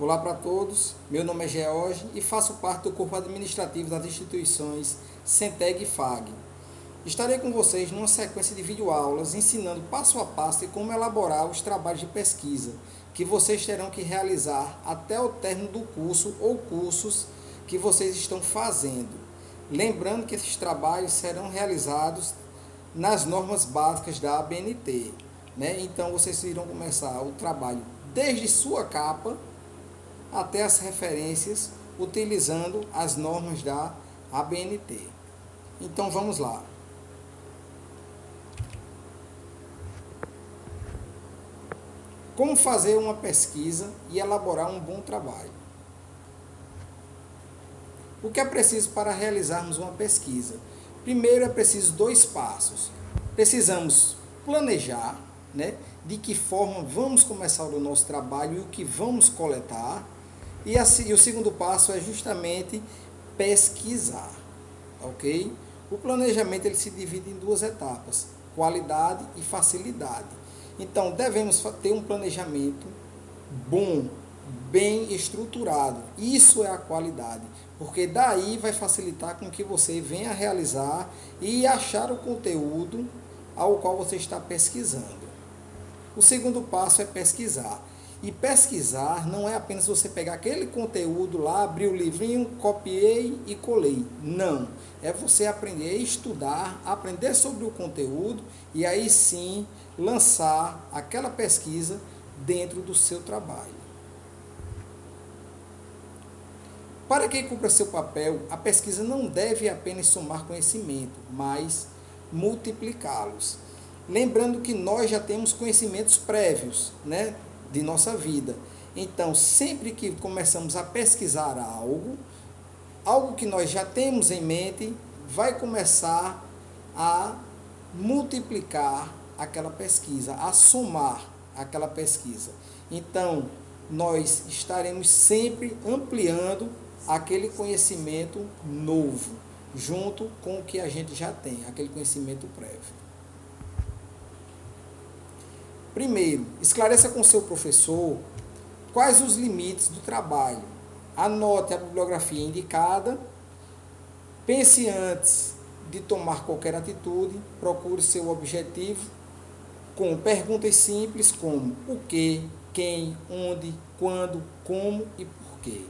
Olá para todos, meu nome é George e faço parte do corpo administrativo das instituições Centeg e FAG. Estarei com vocês numa sequência de videoaulas ensinando passo a passo de como elaborar os trabalhos de pesquisa que vocês terão que realizar até o término do curso ou cursos que vocês estão fazendo. Lembrando que esses trabalhos serão realizados nas normas básicas da ABNT, né? Então vocês irão começar o trabalho desde sua capa até as referências, utilizando as normas da ABNT. Então vamos lá. Como fazer uma pesquisa e elaborar um bom trabalho? O que é preciso para realizarmos uma pesquisa? Primeiro é preciso 2 passos. Precisamos planejar, né, de que forma vamos começar o nosso trabalho e o que vamos coletar. E o segundo passo é justamente pesquisar, ok? O planejamento ele se divide em 2 etapas, qualidade e facilidade. Então, devemos ter um planejamento bom, bem estruturado. Isso é a qualidade, porque daí vai facilitar com que você venha realizar e achar o conteúdo ao qual você está pesquisando. O segundo passo é pesquisar. E pesquisar não é apenas você pegar aquele conteúdo lá, abrir o livrinho, copiei e colei. Não. É você aprender a estudar, aprender sobre o conteúdo e aí sim lançar aquela pesquisa dentro do seu trabalho. Para que cumpra seu papel, a pesquisa não deve apenas somar conhecimento, mas multiplicá-los. Lembrando que nós já temos conhecimentos prévios, né, de nossa vida. Então, sempre que começamos a pesquisar algo que nós já temos em mente, vai começar a multiplicar aquela pesquisa, a somar aquela pesquisa. Então, nós estaremos sempre ampliando aquele conhecimento novo, junto com o que a gente já tem, aquele conhecimento prévio. Primeiro, esclareça com seu professor quais os limites do trabalho. Anote a bibliografia indicada. Pense antes de tomar qualquer atitude. Procure seu objetivo com perguntas simples como o que, quem, onde, quando, como e porquê.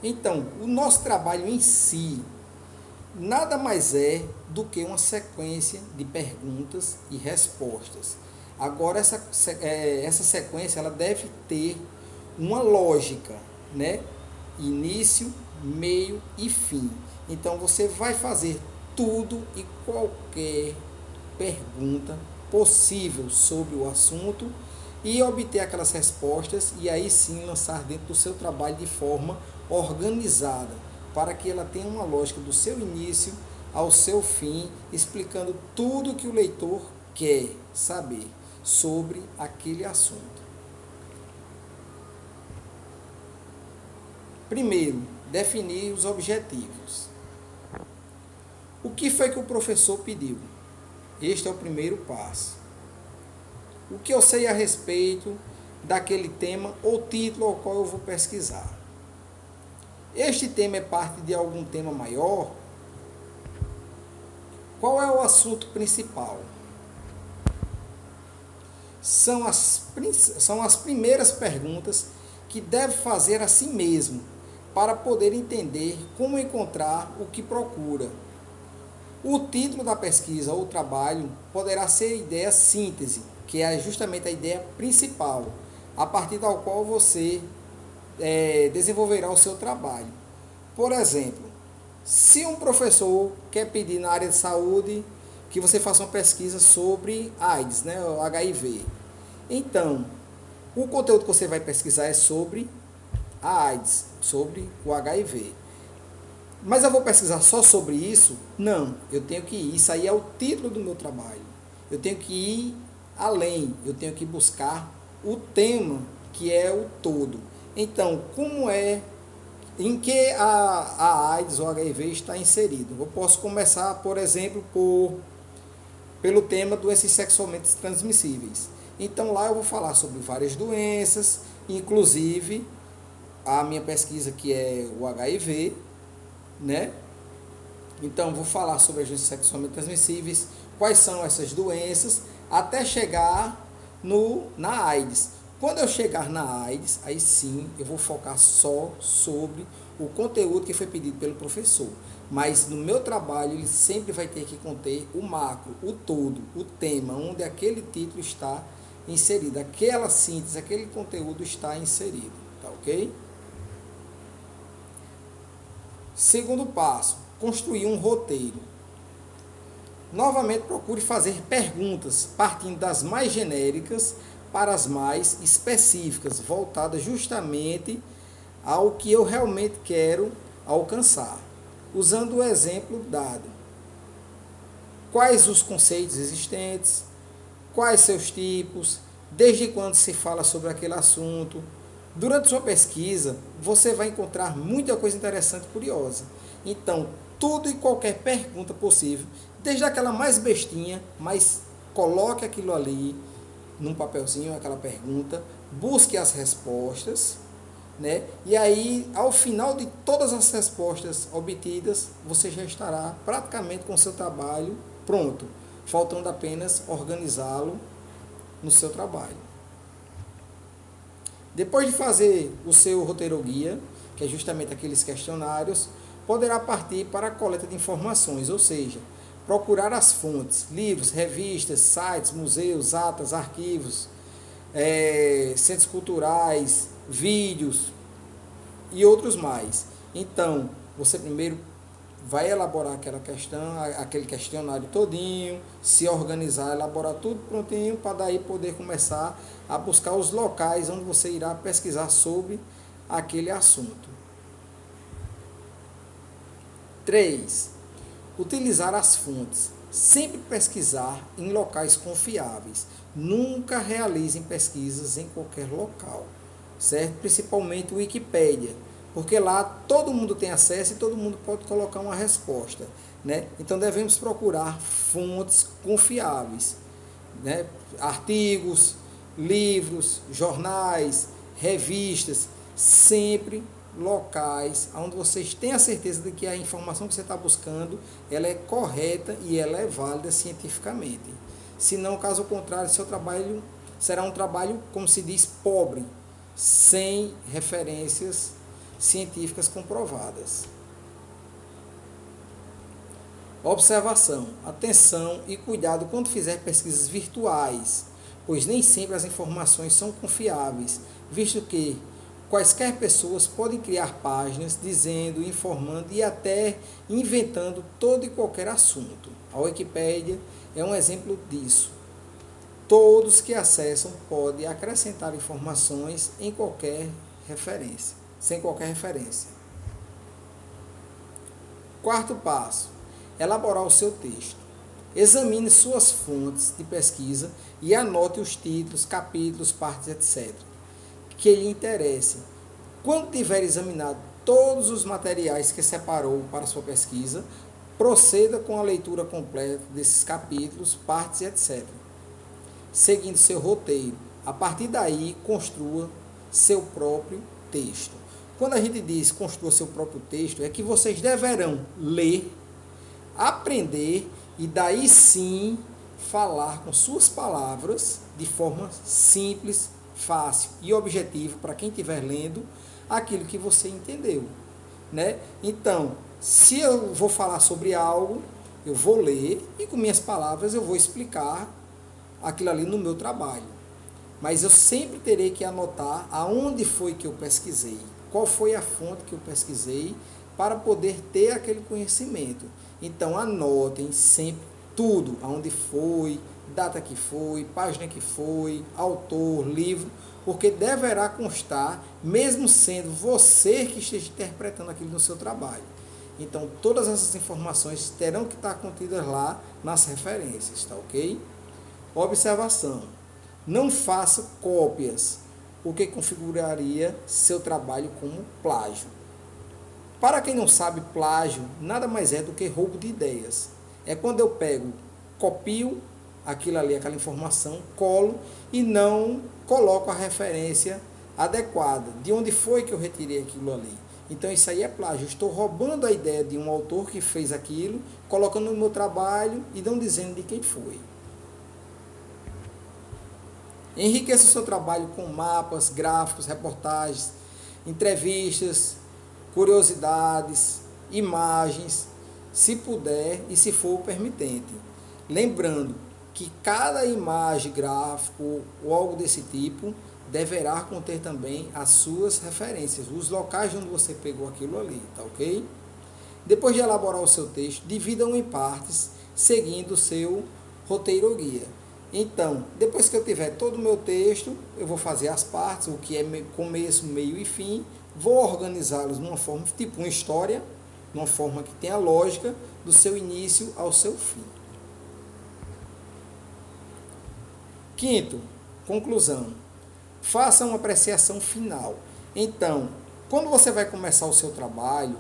Então, o nosso trabalho em si nada mais é do que uma sequência de perguntas e respostas. Agora, essa sequência ela deve ter uma lógica, né? Início, meio e fim. Então, você vai fazer tudo e qualquer pergunta possível sobre o assunto e obter aquelas respostas e aí sim lançar dentro do seu trabalho de forma organizada, para que ela tenha uma lógica do seu início ao seu fim, explicando tudo que o leitor quer saber sobre aquele assunto. Primeiro, definir os objetivos. O que foi que o professor pediu? Este é o primeiro passo. O que eu sei a respeito daquele tema ou título ao qual eu vou pesquisar? Este tema é parte de algum tema maior? Qual é o assunto principal? São as primeiras perguntas que deve fazer a si mesmo para poder entender como encontrar o que procura. O título da pesquisa ou trabalho poderá ser a ideia síntese, que é justamente a ideia principal, a partir da qual você desenvolverá o seu trabalho. Por exemplo, se um professor quer pedir na área de saúde que você faça uma pesquisa sobre AIDS, né, o HIV, então o conteúdo que você vai pesquisar é sobre a AIDS, sobre o HIV. Mas eu vou pesquisar só sobre isso? Não, eu tenho que ir, isso aí é o título do meu trabalho. Eu tenho que ir além, eu tenho que buscar o tema que é o todo. Então, em que a AIDS ou HIV está inserido? Eu posso começar, por exemplo, pelo tema doenças sexualmente transmissíveis. Então lá eu vou falar sobre várias doenças, inclusive a minha pesquisa que é o HIV, né? Então vou falar sobre as doenças sexualmente transmissíveis, quais são essas doenças, até chegar na AIDS. Quando eu chegar na AIDS, aí sim eu vou focar só sobre o conteúdo que foi pedido pelo professor. Mas no meu trabalho ele sempre vai ter que conter o macro, o todo, o tema, onde aquele título está inserido, aquela síntese, aquele conteúdo está inserido, tá ok? Segundo passo, construir um roteiro. Novamente procure fazer perguntas partindo das mais genéricas para as mais específicas, voltadas justamente ao que eu realmente quero alcançar. Usando o exemplo dado. Quais os conceitos existentes? Quais seus tipos? Desde quando se fala sobre aquele assunto? Durante sua pesquisa, você vai encontrar muita coisa interessante e curiosa. Então, tudo e qualquer pergunta possível, desde aquela mais bestinha, mas coloque aquilo ali num papelzinho, aquela pergunta, busque as respostas, né? E aí, ao final de todas as respostas obtidas, você já estará praticamente com o seu trabalho pronto, faltando apenas organizá-lo no seu trabalho. Depois de fazer o seu roteiro guia, que é justamente aqueles questionários, poderá partir para a coleta de informações, ou seja, procurar as fontes, livros, revistas, sites, museus, atas, arquivos, centros culturais, vídeos e outros mais. Então, você primeiro vai elaborar aquele questionário todinho, se organizar, elaborar tudo prontinho, para daí poder começar a buscar os locais onde você irá pesquisar sobre aquele assunto. 3. Utilizar as fontes. Sempre pesquisar em locais confiáveis. Nunca realizem pesquisas em qualquer local, certo? Principalmente o Wikipédia, porque lá todo mundo tem acesso e todo mundo pode colocar uma resposta, né? Então devemos procurar fontes confiáveis, né? Artigos, livros, jornais, revistas, sempre locais onde vocês têm a certeza de que a informação que você está buscando ela é correta e ela é válida cientificamente. Se não, caso contrário, seu trabalho será um trabalho, como se diz, pobre, sem referências científicas comprovadas. Observação, atenção e cuidado quando fizer pesquisas virtuais, pois nem sempre as informações são confiáveis, visto que quaisquer pessoas podem criar páginas dizendo, informando e até inventando todo e qualquer assunto. A Wikipédia é um exemplo disso. Todos que acessam podem acrescentar informações em qualquer referência, sem qualquer referência. Quarto passo, elaborar o seu texto. Examine suas fontes de pesquisa e anote os títulos, capítulos, partes, etc., que lhe interessem. Quando tiver examinado todos os materiais que separou para sua pesquisa, proceda com a leitura completa desses capítulos, partes, etc., seguindo seu roteiro. A partir daí, construa seu próprio texto. Quando a gente diz construa seu próprio texto, é que vocês deverão ler, aprender e daí sim falar com suas palavras de forma simples, fácil e objetiva para quem estiver lendo aquilo que você entendeu, né? Então, se eu vou falar sobre algo, eu vou ler e com minhas palavras eu vou explicar aquilo ali no meu trabalho. Mas eu sempre terei que anotar aonde foi que eu pesquisei, qual foi a fonte que eu pesquisei para poder ter aquele conhecimento. Então anotem sempre tudo, aonde foi, data que foi, página que foi, autor, livro, porque deverá constar, mesmo sendo você que esteja interpretando aquilo no seu trabalho. Então todas essas informações terão que estar contidas lá nas referências, tá ok? Observação, não faça cópias, o que configuraria seu trabalho como plágio. Para quem não sabe, plágio nada mais é do que roubo de ideias. É quando eu pego, copio aquilo ali, aquela informação, colo e não coloco a referência adequada. De onde foi que eu retirei aquilo ali? Então isso aí é plágio. Eu estou roubando a ideia de um autor que fez aquilo, colocando no meu trabalho e não dizendo de quem foi. Enriqueça o seu trabalho com mapas, gráficos, reportagens, entrevistas, curiosidades, imagens, se puder e se for permitente. Lembrando que cada imagem, gráfico ou algo desse tipo deverá conter também as suas referências, os locais onde você pegou aquilo ali, tá ok? Depois de elaborar o seu texto, divida-o em partes, seguindo o seu roteiro ou guia. Então, depois que eu tiver todo o meu texto, eu vou fazer as partes, o que é começo, meio e fim, vou organizá-los numa forma, tipo uma história, numa forma que tenha lógica, do seu início ao seu fim. Quinto, conclusão. Faça uma apreciação final. Então, quando você vai começar o seu trabalho,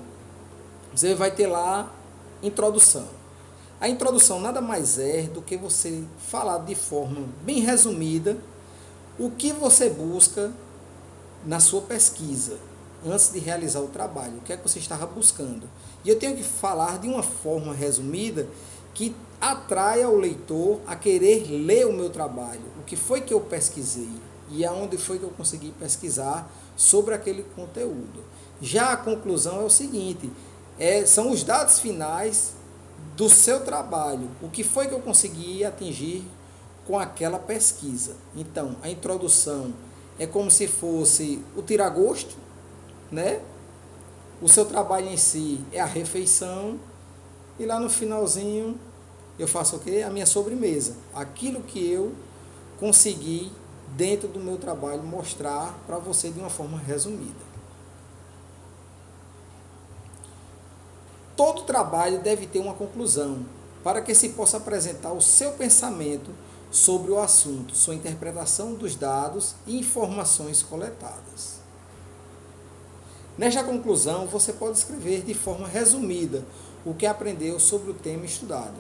você vai ter lá introdução. A introdução nada mais é do que você falar de forma bem resumida o que você busca na sua pesquisa, antes de realizar o trabalho, o que é que você estava buscando. E eu tenho que falar de uma forma resumida que atraia o leitor a querer ler o meu trabalho, o que foi que eu pesquisei e aonde foi que eu consegui pesquisar sobre aquele conteúdo. Já a conclusão é o seguinte, são os dados finais do seu trabalho, o que foi que eu consegui atingir com aquela pesquisa. Então, a introdução é como se fosse o tiragosto, né? O seu trabalho em si é a refeição e lá no finalzinho eu faço o quê? A minha sobremesa. Aquilo que eu consegui dentro do meu trabalho mostrar para você de uma forma resumida. Todo trabalho deve ter uma conclusão, para que se possa apresentar o seu pensamento sobre o assunto, sua interpretação dos dados e informações coletadas. Nesta conclusão, você pode escrever de forma resumida o que aprendeu sobre o tema estudado.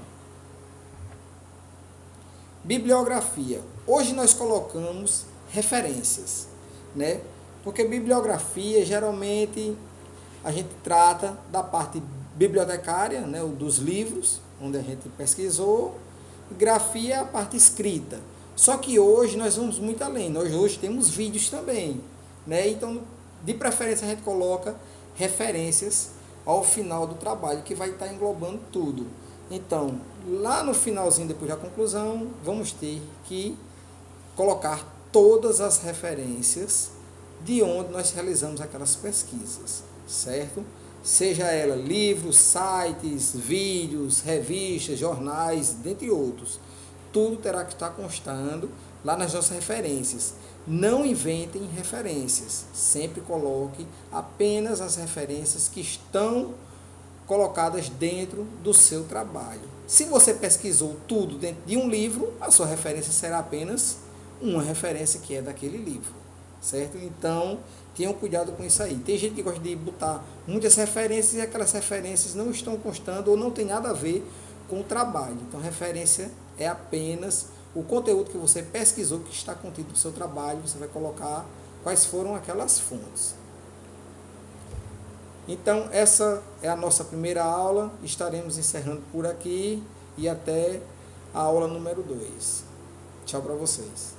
Bibliografia. Hoje nós colocamos referências, né? Porque bibliografia, geralmente, a gente trata da parte bibliotecária, né, dos livros, onde a gente pesquisou, e grafia é a parte escrita. Só que hoje nós vamos muito além, nós hoje temos vídeos também, né? Então, de preferência, a gente coloca referências ao final do trabalho, que vai estar englobando tudo. Então, lá no finalzinho, depois da conclusão, vamos ter que colocar todas as referências de onde nós realizamos aquelas pesquisas, certo? Seja ela livros, sites, vídeos, revistas, jornais, dentre outros. Tudo terá que estar constando lá nas nossas referências. Não inventem referências. Sempre coloque apenas as referências que estão colocadas dentro do seu trabalho. Se você pesquisou tudo dentro de um livro, a sua referência será apenas uma referência que é daquele livro, certo? Então, tenham cuidado com isso aí. Tem gente que gosta de botar muitas referências e aquelas referências não estão constando ou não tem nada a ver com o trabalho. Então, referência é apenas o conteúdo que você pesquisou, que está contido no seu trabalho, você vai colocar quais foram aquelas fontes. Então, essa é a nossa primeira aula, estaremos encerrando por aqui e até a aula número 2. Tchau para vocês.